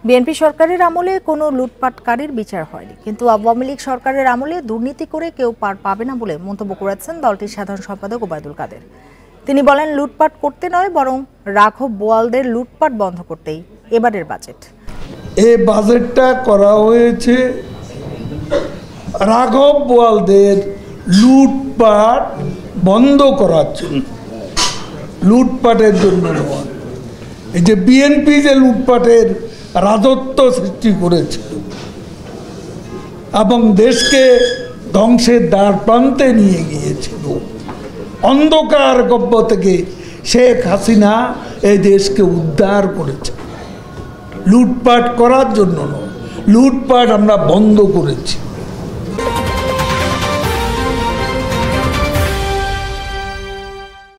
BNP সরকারের আমলে কোনো লুটপাটকারীর বিচার হয়নি, কিন্তু আওয়ামী লীগ সরকারের আমলে দুর্নীতি করে কেউ পার পাবে না বলে মন্তব্য করেছেন দলটির সাধারণ সম্পাদক ওবায়দুল কাদের। তিনি বলেন, লুটপাট করতে নয়, বরং রাঘব বোয়ালদের লুটপাট বন্ধ করতেই এবারের বাজেট। এই বাজেটটা করা হয়েছে রাঘব বোয়ালদের লুটপাট বন্ধ করার জন্য, লুটপাটের জন্য নয়। এই যে বিএনপি যে লুটপাটের রাজত্ব সৃষ্টি করেছিল এবং দেশকে ধ্বংসের দ্বার প্রান্তে নিয়ে গিয়েছিল, অন্ধকার গব্য থেকে শেখ হাসিনা এই দেশকে উদ্ধার করেছে। লুটপাট করার জন্য নয়, লুটপাট আমরা বন্ধ করেছি।